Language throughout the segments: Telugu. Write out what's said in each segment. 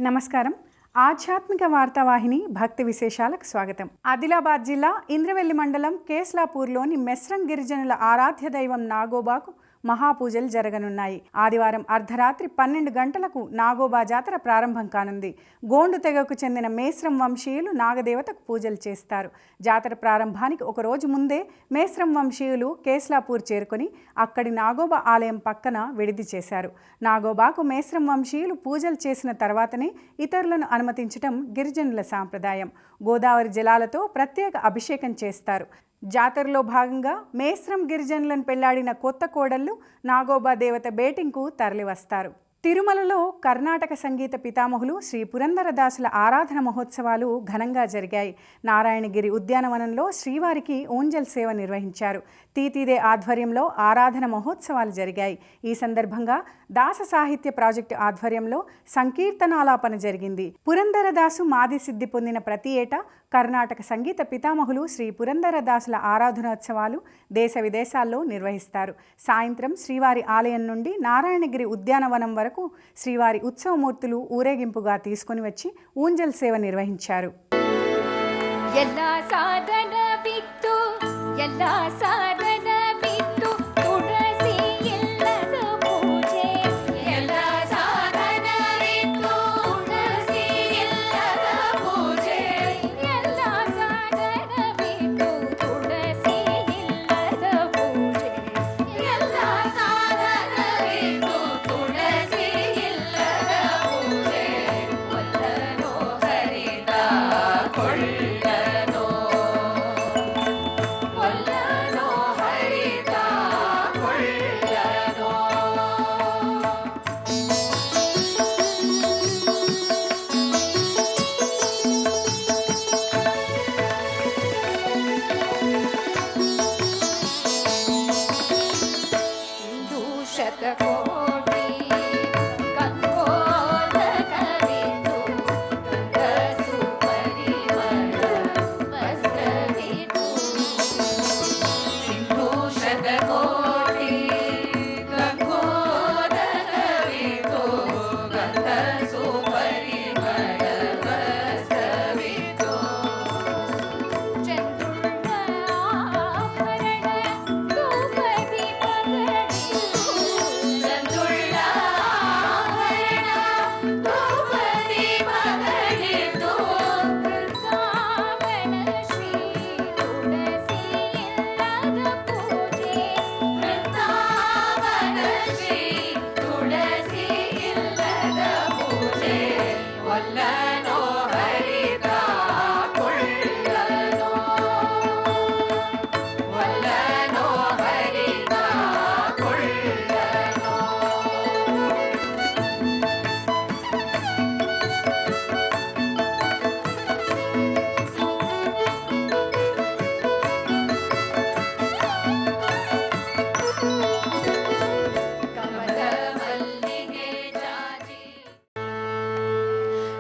నమస్కారం. ఆధ్యాత్మిక వార్తావాహిని భక్తి విశేషాలకు స్వాగతం. ఆదిలాబాద్ జిల్లా ఇంద్రవెల్లి మండలం కేస్లాపూర్లోని మెస్రం గిరిజనుల ఆరాధ్య దైవం నాగోబాకు మహాపూజలు జరగనున్నాయి. ఆదివారం అర్ధరాత్రి 12 గంటలకు నాగోబా జాతర ప్రారంభం కానుంది. గోండు తెగకు చెందిన మేస్రం వంశీయులు నాగదేవతకు పూజలు చేస్తారు. జాతర ప్రారంభానికి ఒక రోజు ముందే మేస్రం వంశీయులు కేస్లాపూర్ చేరుకొని అక్కడి నాగోబా ఆలయం పక్కన విడిది చేశారు. నాగోబాకు మేస్రం వంశీయులు పూజలు చేసిన తర్వాతనే ఇతరులను అనుమతించడం గిరిజనుల సాంప్రదాయం. గోదావరి జలాలతో ప్రత్యేక అభిషేకం చేస్తారు. జాతరలో భాగంగా మేస్రం గిరిజనులను పెళ్లాడిన కొత్త కోడళ్లు నాగోబా దేవత బేటింగ్కు తరలివస్తారు. తిరుమలలో కర్ణాటక సంగీత పితామహులు శ్రీ పురందరదాసుల ఆరాధన మహోత్సవాలు ఘనంగా జరిగాయి. నారాయణగిరి ఉద్యానవనంలో శ్రీవారికి ఊంజల్ సేవ నిర్వహించారు. తీతీదే ఆధ్వర్యంలో ఆరాధన మహోత్సవాలు జరిగాయి. ఈ సందర్భంగా దాస సాహిత్య ప్రాజెక్టు ఆధ్వర్యంలో సంకీర్తనాలాపన జరిగింది. పురందరదాసు మాది సిద్ధి పొందిన ప్రతి ఏటా కర్ణాటక సంగీత పితామహులు శ్రీ పురందరదాసుల ఆరాధనోత్సవాలు దేశ విదేశాల్లో నిర్వహిస్తారు. సాయంత్రం శ్రీవారి ఆలయం నుండి నారాయణగిరి ఉద్యానవనం వరకు శ్రీవారి ఉత్సవమూర్తులు ఊరేగింపుగా తీసుకుని వచ్చి ఊంజల్ సేవ నిర్వహించారు.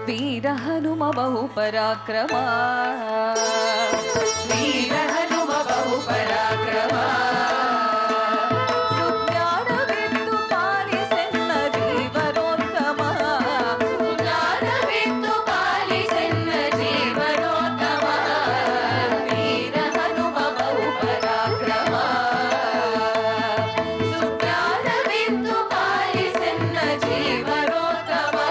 వీర హనుమ బహు పరాక్రమా, వీర హనుమ బహు పరాక్రమా, సుజ్ఞాన విద్దు పాలిసెన్న జీవనోత్తమా, సుజ్ఞాన విద్దు పాలిసెన్న జీవనోత్తమా, వీర హనుమ బహు పరాక్రమా, సుజ్ఞాన విద్దు పాలిసెన్న జీవనోత్తమా,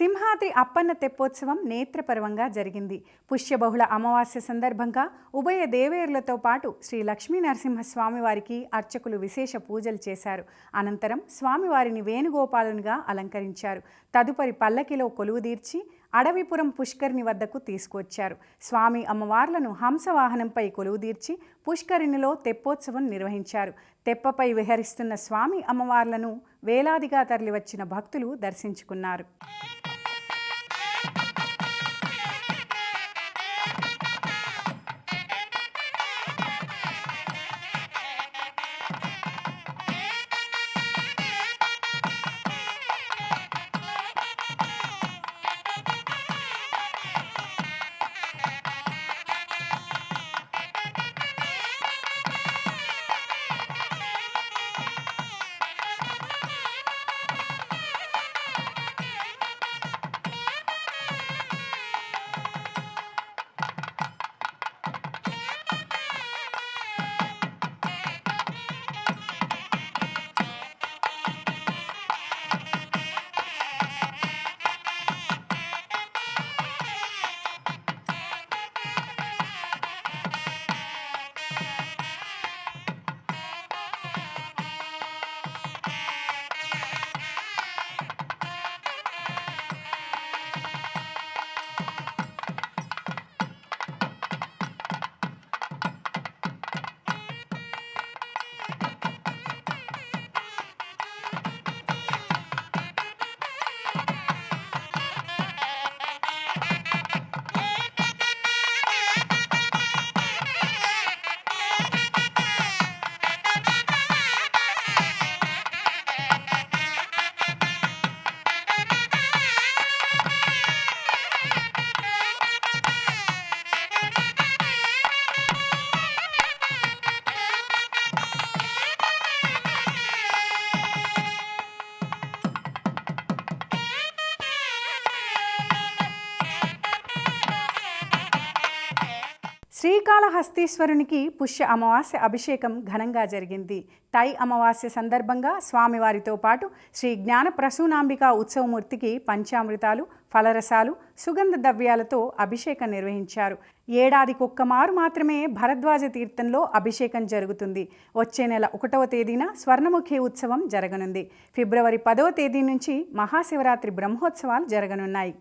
సింహాద్రి అప్పన్న తెప్పోత్సవం నేత్రపర్వంగా జరిగింది. పుష్యబహుళ అమావాస్య సందర్భంగా ఉభయ దేవేరులతో పాటు శ్రీ లక్ష్మీ నరసింహస్వామి వారికి అర్చకులు విశేష పూజలు చేశారు. అనంతరం స్వామివారిని వేణుగోపాలునిగా అలంకరించారు. తదుపరి పల్లకిలో కొలువుదీర్చి అడవిపురం పుష్కరిణి వద్దకు తీసుకువచ్చారు. స్వామి అమ్మవార్లను హంసవాహనంపై కొలువుదీర్చి పుష్కరిణిలో తెప్పోత్సవం నిర్వహించారు. తెప్పపై విహరిస్తున్న స్వామి అమ్మవార్లను వేలాదిగా తరలివచ్చిన భక్తులు దర్శించుకున్నారు. శ్రీకాళహస్తీశ్వరునికి పుష్య అమావాస్య అభిషేకం ఘనంగా జరిగింది. తై అమావాస్య సందర్భంగా స్వామివారితో పాటు శ్రీ జ్ఞాన ప్రసూనాంబిక ఉత్సవమూర్తికి పంచామృతాలు, ఫలరసాలు, సుగంధ ద్రవ్యాలతో అభిషేకం నిర్వహించారు. ఏడాదికొక్క మారు మాత్రమే భరద్వాజ తీర్థంలో అభిషేకం జరుగుతుంది. వచ్చే నెల 1వ తేదీన స్వర్ణముఖి ఉత్సవం జరగనుంది. ఫిబ్రవరి 10వ తేదీ నుంచి మహాశివరాత్రి బ్రహ్మోత్సవాలు జరగనున్నాయి.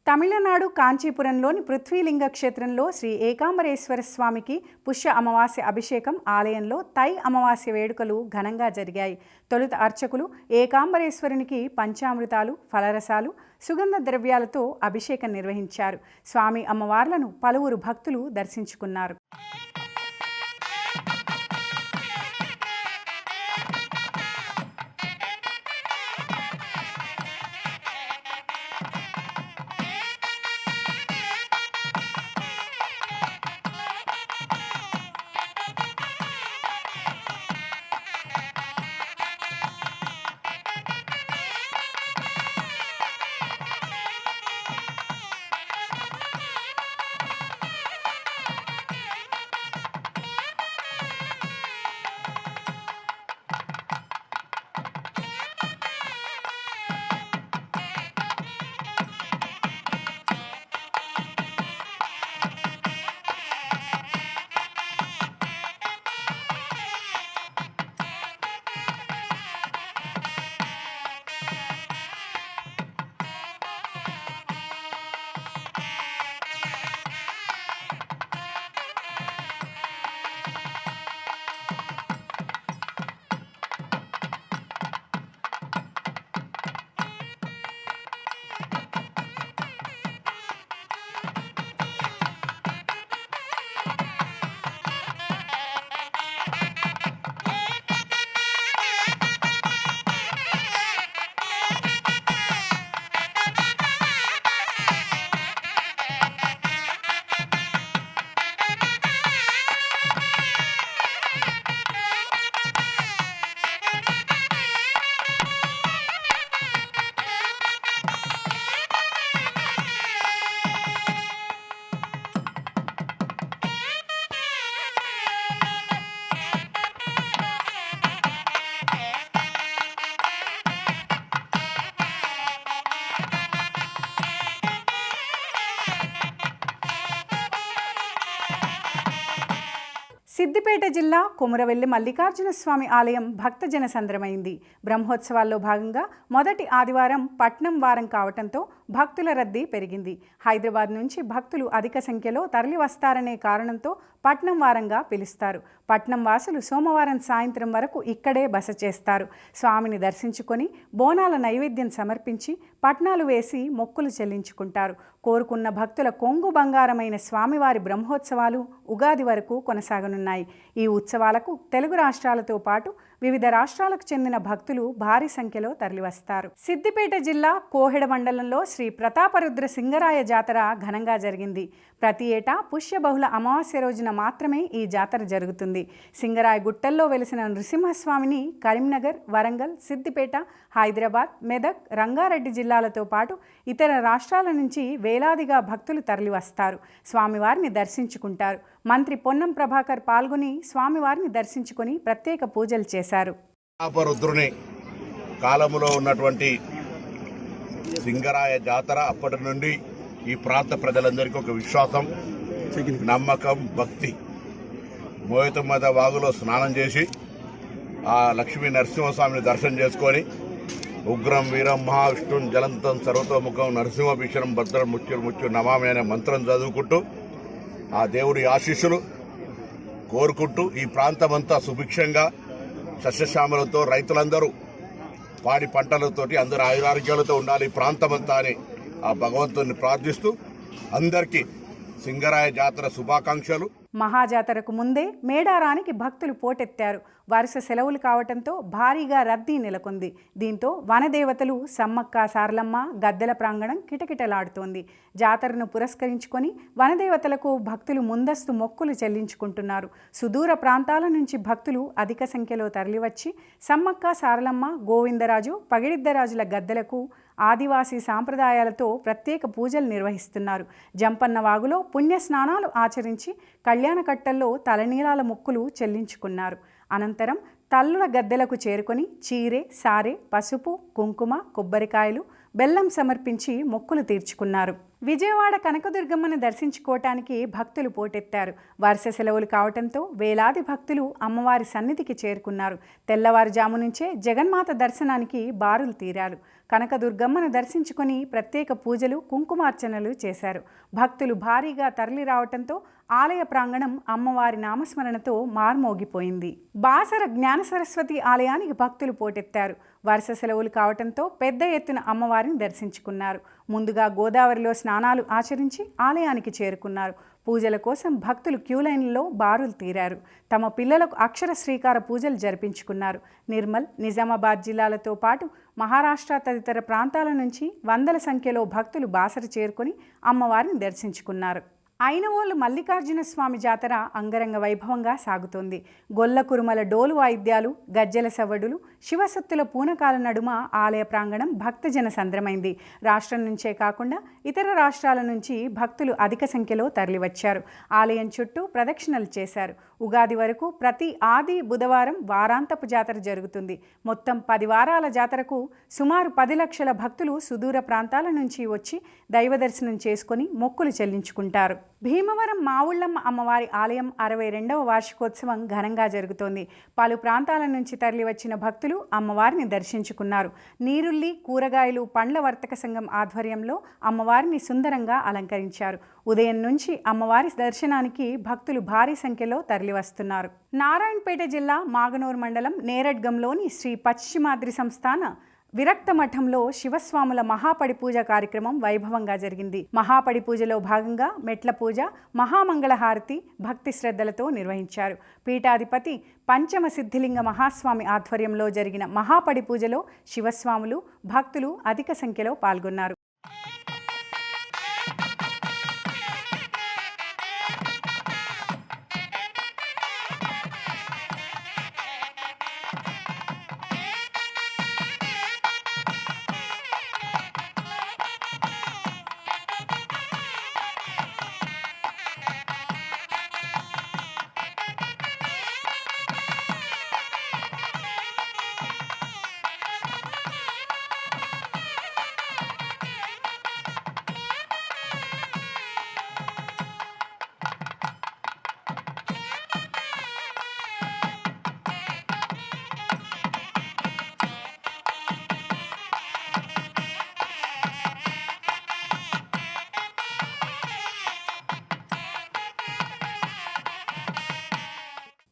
తమిళనాడు కాంచీపురంలోని పృథ్వీలింగ క్షేత్రంలో శ్రీ ఏకాంబరేశ్వర స్వామికి పుష్య అమావాస్య అభిషేకం ఆలయంలో తై అమావాస్య వేడుకలు ఘనంగా జరిగాయి. తొలుత అర్చకులు ఏకాంబరేశ్వరునికి పంచామృతాలు, ఫలరసాలు, సుగంధ ద్రవ్యాలతో అభిషేకం నిర్వహించారు. స్వామి అమ్మవార్లను పలువురు భక్తులు దర్శించుకున్నారు. సిద్దిపేట జిల్లా కొమురవెల్లి మల్లికార్జున స్వామి ఆలయం భక్తజన సంద్రమైంది. బ్రహ్మోత్సవాల్లో భాగంగా మొదటి ఆదివారం పట్నం వారం కావటంతో భక్తుల రద్దీ పెరిగింది. హైదరాబాద్ నుంచి భక్తులు అధిక సంఖ్యలో తరలి వస్తారనే కారణంతో పట్నం వారంగా పిలుస్తారు. పట్నం వాసులు సోమవారం సాయంత్రం వరకు ఇక్కడే బస చేస్తారు. స్వామిని దర్శించుకొని బోనాల నైవేద్యం సమర్పించి పట్నాలు వేసి మొక్కులు చెల్లించుకుంటారు. కోరుకున్న భక్తుల కొంగు బంగారమైన స్వామివారి బ్రహ్మోత్సవాలు ఉగాది వరకు కొనసాగనున్నాయి. ఈ ఉత్సవాలకు తెలుగు రాష్ట్రాలతో పాటు వివిధ రాష్ట్రాలకు చెందిన భక్తులు భారీ సంఖ్యలో తరలివస్తారు. సిద్దిపేట జిల్లా కోహెడ మండలంలో శ్రీ ప్రతాపరుద్ర సింగరాయ జాతర ఘనంగా జరిగింది. ప్రతి ఏటా పుష్య బహుళ అమావాస్య రోజున మాత్రమే ఈ జాతర జరుగుతుంది. సింగరాయ గుట్టల్లో వెలిసిన నృసింహస్వామిని కరీంనగర్, వరంగల్, సిద్దిపేట, హైదరాబాద్, మెదక్, రంగారెడ్డి జిల్లాలతో పాటు ఇతర రాష్ట్రాల నుంచి వేలాదిగా భక్తులు తరలివస్తారు. స్వామివారిని దర్శించుకుంటారు. మంత్రి పొన్నం ప్రభాకర్ పాల్గొని స్వామివారిని దర్శించుకొని ప్రత్యేక పూజలు చేశారు. ప్రతాపరుద్రుని కాలములో ఉన్నటువంటి సింగరాయ జాతర అప్పటి నుండి ఈ ప్రాంత ప్రజలందరికీ ఒక విశ్వాసం, నమ్మకం, భక్తి. మోయతమ్మద వాగులో స్నానం చేసి ఆ లక్ష్మీ నరసింహస్వామిని దర్శనం చేసుకొని ఉగ్రం వీరం మహావిష్ణుం జలంతం సర్వతోముఖం నరసింహభీషణం భద్రం ముచ్చు నమామి అనే మంత్రం చదువుకుంటూ ఆ దేవుడి ఆశీస్సులు కోరుకుంటూ ఈ ప్రాంతమంతా సుభిక్షంగా సస్యశ్యామలతో రైతులందరూ పాడి పంటలతోటి అందరూ ఆయురారోగ్యాలతో ఉండాలి ఈ ప్రాంతమంతా అని ఆ భగవంతుని ప్రార్థిస్తూ అందరికీ సింగరాయ జాతర శుభాకాంక్షలు. మహాజాతరకు ముందే మేడారానికి భక్తులు పోటెత్తారు. వరుస సెలవులు కావటంతో భారీగా రద్దీ నెలకొంది. దీంతో వనదేవతలు సమ్మక్క సారలమ్మ గద్దెల ప్రాంగణం కిటకిటలాడుతోంది. జాతరను పురస్కరించుకొని వనదేవతలకు భక్తులు ముందస్తు మొక్కులు చెల్లించుకుంటున్నారు. సుదూర ప్రాంతాల నుంచి భక్తులు అధిక సంఖ్యలో తరలివచ్చి సమ్మక్క సారలమ్మ, గోవిందరాజు, పగిడిద్దరాజుల గద్దెలకు ఆదివాసీ సాంప్రదాయాలతో ప్రత్యేక పూజలు నిర్వహిస్తున్నారు. జంపన్న వాగులో పుణ్య స్నానాలు ఆచరించి కళ్యాణకట్టల్లో తలనీలాల మొక్కులు చెల్లించుకున్నారు. అనంతరం తల్లుల గద్దెలకు చేరుకొని చీరె, సారె, పసుపు, కుంకుమ, కొబ్బరికాయలు, బెల్లం సమర్పించి మొక్కులు తీర్చుకున్నారు. విజయవాడ కనకదుర్గమ్మను దర్శించుకోవటానికి భక్తులు పోటెత్తారు. వరుస సెలవులు కావటంతో వేలాది భక్తులు అమ్మవారి సన్నిధికి చేరుకున్నారు. తెల్లవారుజాము నుంచే జగన్మాత దర్శనానికి బారులు తీరారు. కనకదుర్గమ్మను దర్శించుకొని ప్రత్యేక పూజలు కుంకుమార్చనలు చేశారు. భక్తులు భారీగా తరలి రావడంతో ఆలయ ప్రాంగణం అమ్మవారి నామస్మరణతో మార్మోగిపోయింది. బాసర జ్ఞాన సరస్వతి ఆలయానికి భక్తులు పోటెత్తారు. వరుస సెలవులు కావడంతో పెద్ద ఎత్తున అమ్మవారిని దర్శించుకున్నారు. ముందుగా గోదావరిలో స్నానాలు ఆచరించి ఆలయానికి చేరుకున్నారు. పూజల కోసం భక్తులు క్యూలైన్లలో బారులు తీరారు. తమ పిల్లలకు అక్షర శ్రీకార పూజలు జరిపించుకున్నారు. నిర్మల్, నిజామాబాద్ జిల్లాలతో పాటు మహారాష్ట్ర తదితర ప్రాంతాల నుంచి వందల సంఖ్యలో భక్తులు బాసర చేరుకొని అమ్మవారిని దర్శించుకున్నారు. ఐనవోలు మల్లికార్జున స్వామి జాతర అంగరంగ వైభవంగా సాగుతోంది. గొల్ల కురుమల డోలు వాయిద్యాలు, గజ్జెల సవ్వడులు, శివసత్తుల పూనకాల నడుమ ఆలయ ప్రాంగణం భక్తజన సంద్రమైంది. రాష్ట్రం నుంచే కాకుండా ఇతర రాష్ట్రాల నుంచి భక్తులు అధిక సంఖ్యలో తరలివచ్చారు. ఆలయం చుట్టూ ప్రదక్షిణలు చేశారు. ఉగాది వరకు ప్రతి ఆది, బుధవారం వారాంతపు జాతర జరుగుతుంది. మొత్తం 10 వారాల జాతరకు సుమారు 10 లక్షల భక్తులు సుదూర ప్రాంతాల నుంచి వచ్చి దైవ దర్శనం చేసుకొని మొక్కులు చెల్లించుకుంటారు. భీమవరం మావుళ్ళమ్మ అమ్మవారి ఆలయం 62వ వార్షికోత్సవం ఘనంగా జరుగుతోంది. పలు ప్రాంతాల నుంచి తరలివచ్చిన భక్తులు అమ్మవారిని దర్శించుకున్నారు. నీరుల్లి, కూరగాయలు, పండ్ల వర్తక సంఘం ఆధ్వర్యంలో అమ్మవారిని సుందరంగా అలంకరించారు. ఉదయం నుంచి అమ్మవారి దర్శనానికి భక్తులు భారీ సంఖ్యలో తరలివస్తున్నారు. నారాయణపేట జిల్లా మాగనూరు మండలం నేరడ్గంలోని శ్రీ పశ్చిమాద్రి సంస్థాన విరక్త మఠంలో శివస్వాముల మహాపడి పూజ కార్యక్రమం వైభవంగా జరిగింది. మహాపడి పూజలో భాగంగా మెట్ల పూజ, మహామంగళహారతి భక్తి శ్రద్ధలతో నిర్వహించారు. పీఠాధిపతి పంచమ సిద్ధిలింగ మహాస్వామి ఆధ్వర్యంలో జరిగిన మహాపడి పూజలో శివస్వాములు, భక్తులు అధిక సంఖ్యలో పాల్గొన్నారు.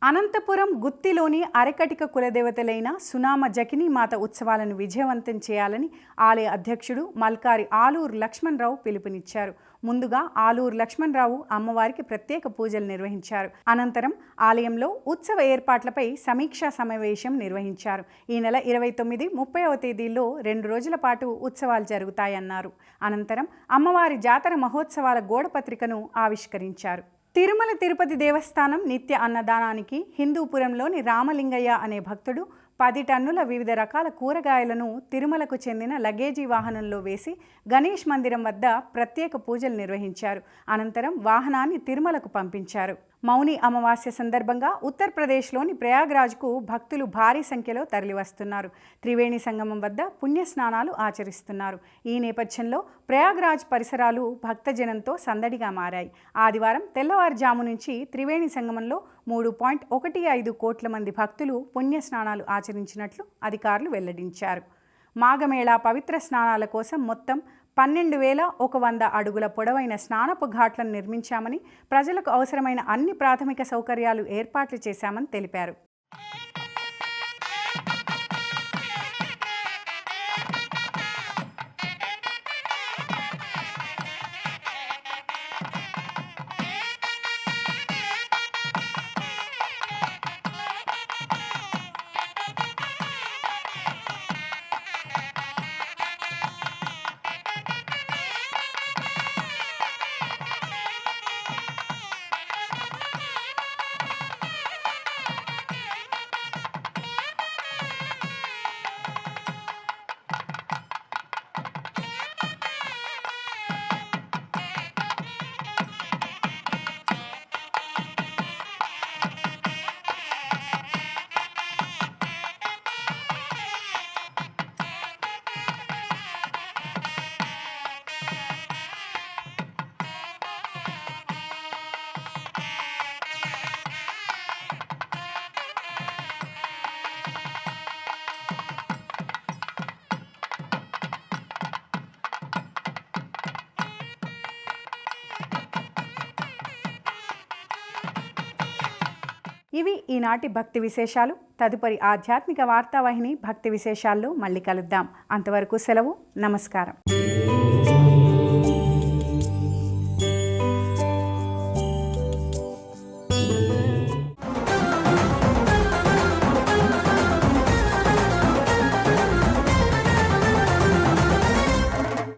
అనంతపురం గుత్తిలోని అరకటిక కులదేవతలైన సునామ జకినీ మాత ఉత్సవాలను విజయవంతం చేయాలని ఆలయ అధ్యక్షుడు మల్కారి ఆలూరు లక్ష్మణరావు పిలుపునిచ్చారు. ముందుగా ఆలూరు లక్ష్మణరావు అమ్మవారికి ప్రత్యేక పూజలు నిర్వహించారు. అనంతరం ఆలయంలో ఉత్సవ ఏర్పాట్లపై సమీక్షా సమావేశం నిర్వహించారు. ఈ నెల 29, 30వ తేదీల్లో 2 రోజుల పాటు ఉత్సవాలు జరుగుతాయన్నారు. అనంతరం అమ్మవారి జాతర మహోత్సవాల గోడపత్రికను ఆవిష్కరించారు. తిరుమల తిరుపతి దేవస్థానం నిత్య అన్నదానానికి హిందూపురంలోని రామలింగయ్య అనే భక్తుడు 10 టన్నుల వివిధ రకాల కూరగాయలను తిరుమలకు చెందిన లగేజీ వాహనంలో వేసి గణేష్ మందిరం వద్ద ప్రత్యేక పూజలు నిర్వహించారు. అనంతరం వాహనాన్ని తిరుమలకు పంపించారు. మౌని అమావాస్య సందర్భంగా ఉత్తరప్రదేశ్లోని ప్రయాగ్రాజ్కు భక్తులు భారీ సంఖ్యలో తరలివస్తున్నారు. త్రివేణి సంగమం వద్ద పుణ్యస్నానాలు ఆచరిస్తున్నారు. ఈ నేపథ్యంలో ప్రయాగ్రాజ్ పరిసరాలు భక్తజనంతో సందడిగా మారాయి. ఆదివారం తెల్లవారుజాము నుంచి త్రివేణి సంగమంలో 3.15 కోట్ల మంది భక్తులు పుణ్యస్నానాలు ఆచరించినట్లు అధికారులు వెల్లడించారు. మాఘమేళా పవిత్ర స్నానాల కోసం మొత్తం 12,100 అడుగుల పొడవైన స్నానపు ఘాట్లను నిర్మించామని, ప్రజలకు అవసరమైన అన్ని ప్రాథమిక సౌకర్యాలు ఏర్పాట్లు చేశామని తెలిపారు. ఇవి ఈనాటి భక్తి విశేషాలు. తదుపరి ఆధ్యాత్మిక వార్తావాహిని భక్తి విశేషాల్లో మళ్ళీ కలుద్దాం. అంతవరకు సెలవు. నమస్కారం.